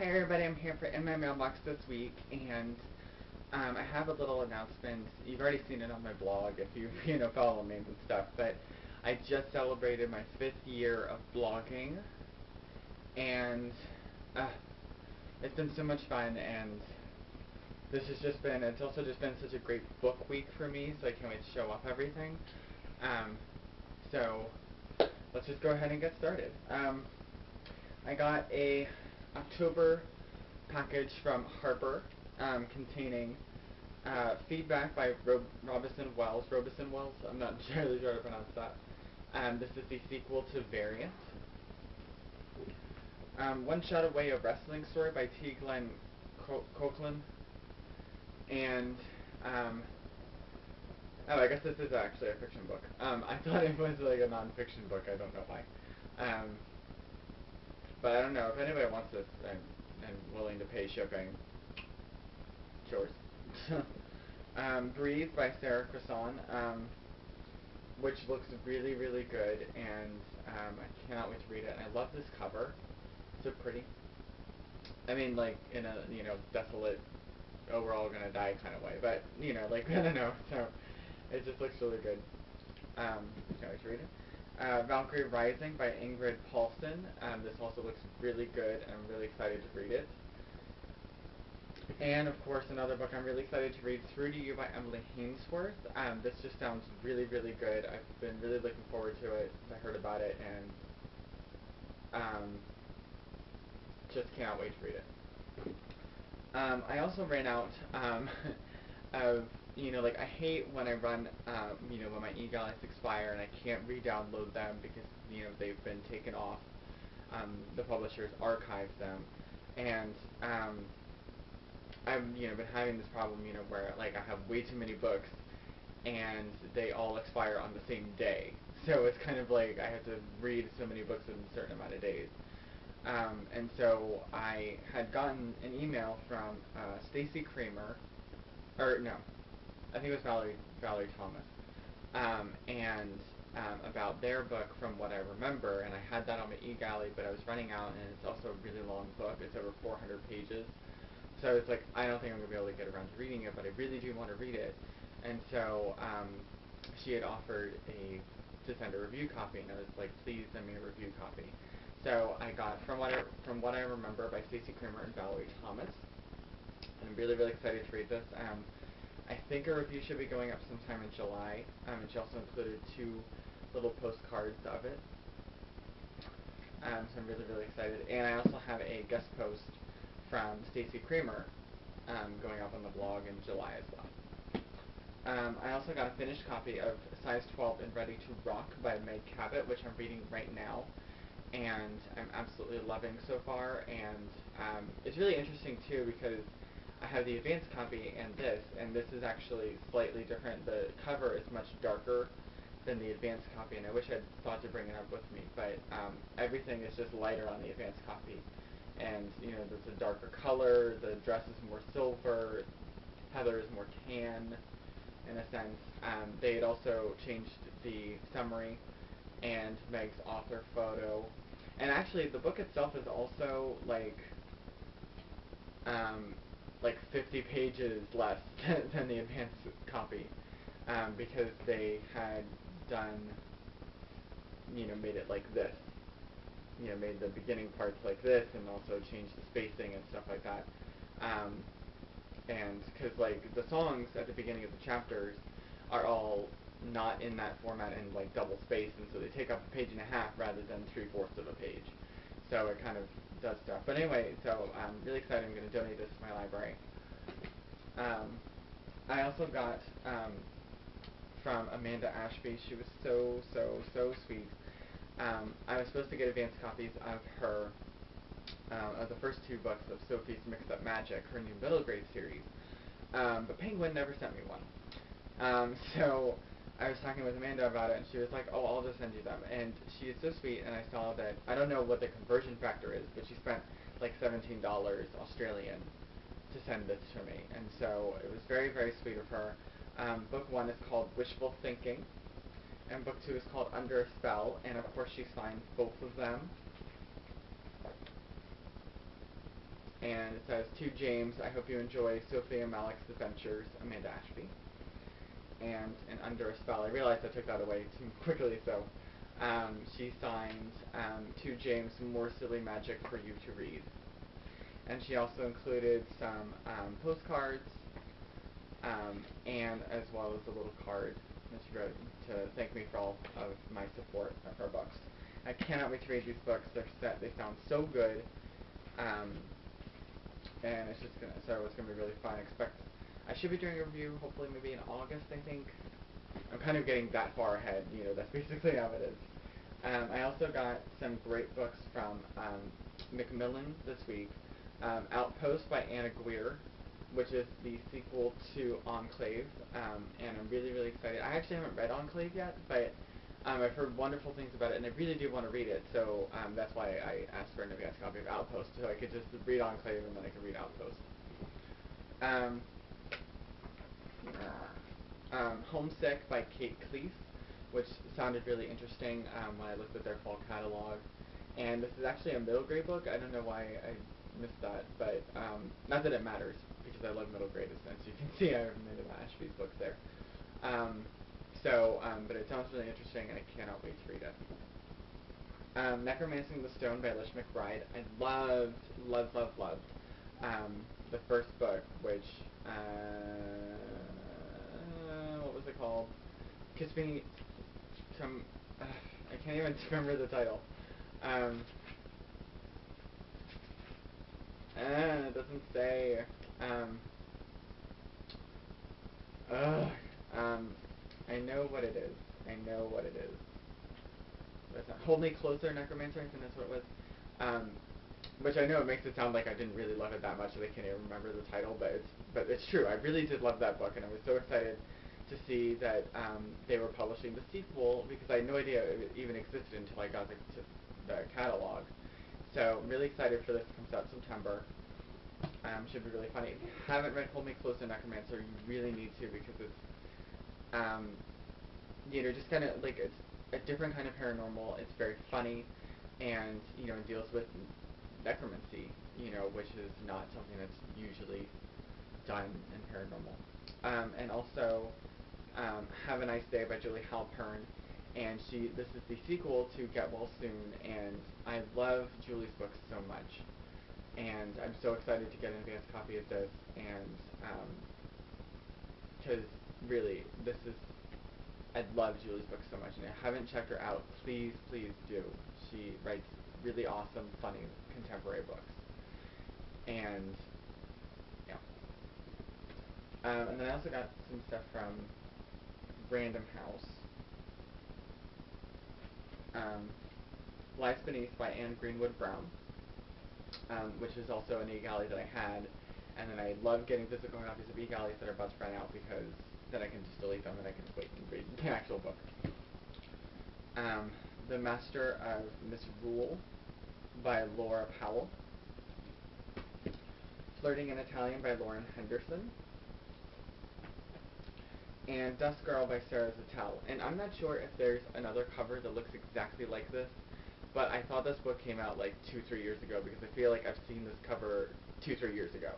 Hi everybody, I'm here for In My Mailbox this week, and I have a little announcement. You've already seen it on my blog if you follow me and stuff, but I just celebrated my 5th year of blogging, and uh, it's been so much fun, and it's also just been such a great book week for me, so I can't wait to show off everything. So let's just go ahead and get started. I got a October package from Harper containing feedback by Robison Wells. I'm not entirely sure how to pronounce that. This is the sequel to Variant. One Shot Away, a wrestling story by T. Glenn Coughlin. And, I guess this is actually a fiction book. I thought it was like a non-fiction book. I don't know why. But I don't know. If anybody wants this and willing to pay shipping, yours. Breathe by Sarah Cresson, which looks really, really good, and I cannot wait to read it. And I love this cover. So pretty. I mean, like, in a, desolate, oh, we're all gonna die kind of way. But, I don't know. So, it just looks really good. Can't wait to read it. Valkyrie Rising by Ingrid Paulson. This also looks really good, and I'm really excited to read it. And, of course, another book I'm really excited to read, Through to You by Emily Hainsworth. This just sounds really, really good. I've been really looking forward to it. I heard about it, and just cannot wait to read it. I also ran out of, I hate when I run, when my e-galleys expire and I can't re-download them because, they've been taken off. The publishers archive them. And, I've, been having this problem, where, I have way too many books and they all expire on the same day. So it's kind of like I have to read so many books in a certain amount of days. And so I had gotten an email from Stacy Kramer, or no, I think it was Valerie Thomas, and about their book From What I Remember, and I had that on my e-galley, but I was running out, and it's also a really long book. It's over 400 pages. So it's like, I don't think I'm going to be able to get around to reading it, but I really do want to read it. And so she had offered to send a review copy, and I was like, please send me a review copy. So I got From What I Remember by Stacy Kramer and Valerie Thomas. And I'm really, really excited to read this. I think a review should be going up sometime in July. And she also included 2 little postcards of it. So I'm really, really excited. And I also have a guest post from Stacy Kramer going up on the blog in July as well. I also got a finished copy of Size 12 and Ready to Rock by Meg Cabot, which I'm reading right now. And I'm absolutely loving so far, and it's really interesting too because I have the advanced copy and this is actually slightly different. The cover is much darker than the advanced copy, and I wish I'd thought to bring it up with me, but everything is just lighter on the advanced copy, and there's a darker color, the dress is more silver, Heather is more tan in a sense. They had also changed the summary and Meg's author photo. And actually, the book itself is also like 50 pages less than the advanced copy, because they had done, made it like this. Made the beginning parts like this, and also changed the spacing and stuff like that. And because the songs at the beginning of the chapters are all not in that format and double spaced, and so they take up a page and a half rather than 3/4 of a page. So it kind of does stuff. But anyway, so I'm really excited. I'm going to donate this to my library. I also got from Amanda Ashby. She was so, so, so sweet. I was supposed to get advanced copies of the first 2 books of Sophie's Mixed Up Magic, her new middle grade series. But Penguin never sent me one. So I was talking with Amanda about it, and she was like, oh, I'll just send you them. And she is so sweet, and I saw that, I don't know what the conversion factor is, but she spent $17 Australian to send this to me. And so it was very, very sweet of her. Book 1 is called Wishful Thinking, and book 2 is called Under a Spell, and of course she signed both of them. And it says, to James, I hope you enjoy Sophia Malik's adventures, Amanda Ashby. And in Under a Spell, I realized I took that away too quickly, so she signed, to James, more silly magic for you to read. And she also included some postcards, and as well as a little card that she wrote to thank me for all of my support of her books. I cannot wait to read these books. They sound so good, and it's gonna be really fun. I should be doing a review hopefully maybe in August, I think. I'm kind of getting that far ahead. That's basically how it is. I also got some great books from Macmillan this week. Outpost by Anna Guer, which is the sequel to Enclave, and I'm really, really excited. I actually haven't read Enclave yet, but I've heard wonderful things about it, and I really do want to read it, so that's why I asked for an advance copy of Outpost, so I could just read Enclave and then I could read Outpost. Homesick by Kate Cleese, which sounded really interesting when I looked at their fall catalog. And this is actually a middle grade book. I don't know why I missed that, but not that it matters, because I love middle grade, as you can see. I recommended Ashby's books there. But it sounds really interesting, and I cannot wait to read it. Necromancing the Stone by Lish McBride. I loved the first book, which, what was it called? Kiss Me, I can't even remember the title. It doesn't say. I know what it is. But it's not. Hold Me Closer, Necromancer, I think that's what it was. Which I know it makes it sound like I didn't really love it that much, that I can't even remember the title, but it's true. I really did love that book, and I was so excited to see that they were publishing the sequel, because I had no idea it even existed until I got to the catalog. So I'm really excited for this. It comes out in September. Should be really funny. If you haven't read Hold Me Closer, Necromancer, you really need to, because it's just kind of like, it's a different kind of paranormal. It's very funny, and it deals with necromancy, which is not something that's usually done in paranormal. And also, Have a Nice Day by Julie Halpern, and this is the sequel to Get Well Soon, and I love Julie's books so much, and I'm so excited to get an advance copy of this, and because really, I love Julie's books so much, and if you haven't checked her out, please do. She writes really awesome, funny, contemporary books. And, yeah. And then I also got some stuff from Random House. Lies Beneath by Anne Greenwood Brown, which is also an e-galley that I had, and then I love getting physical copies of e-galleys that are about to run out, because then I can just delete them and I can wait and read the actual book. The Master of Misrule by Laura Powell. Flirting in Italian by Lauren Henderson. And Dust Girl by Sarah Zattel. And I'm not sure if there's another cover that looks exactly like this, but I thought this book came out like 2-3 years ago, because I feel like I've seen this cover 2-3 years ago.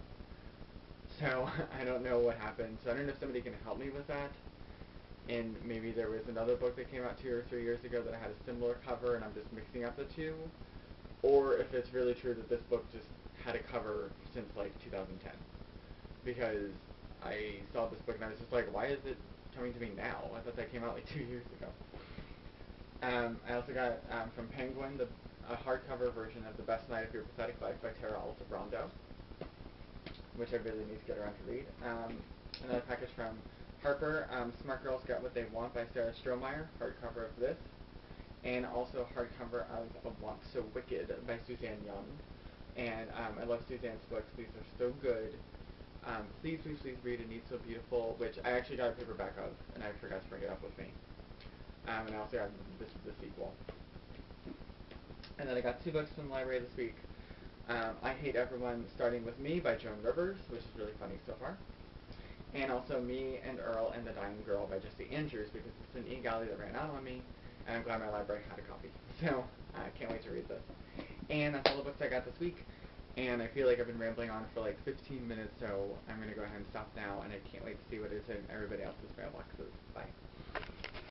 So I don't know what happened. So I don't know if somebody can help me with that. And maybe there was another book that came out 2 or 3 years ago that had a similar cover, and I'm just mixing up the two. Or if it's really true that this book just had a cover since like 2010. Because I saw this book and I was just like, why is it coming to me now? I thought that came out like 2 years ago. I also got from Penguin a hardcover version of The Best Night of Your Pathetic Life by Tara Altebrando, which I really need to get around to read. Another package from Harper, Smart Girls Get What They Want by Sarah Strohmeyer, hardcover of this. And also hardcover of A Want So Wicked by Suzanne Young. And I love Suzanne's books. These are so good. Please read A Need So Beautiful, which I actually got a paperback of, and I forgot to bring it up with me. And I also got the sequel. And then I got 2 books from the library this week. I Hate Everyone Starting With Me by Joan Rivers, which is really funny so far. And also Me and Earl and the Dying Girl by Jesse Andrews, because it's an e-galley that ran out on me, and I'm glad my library had a copy. So I can't wait to read this. And that's all the books I got this week. And I feel like I've been rambling on for like 15 minutes, so I'm going to go ahead and stop now, and I can't wait to see what is in everybody else's mailboxes. Bye.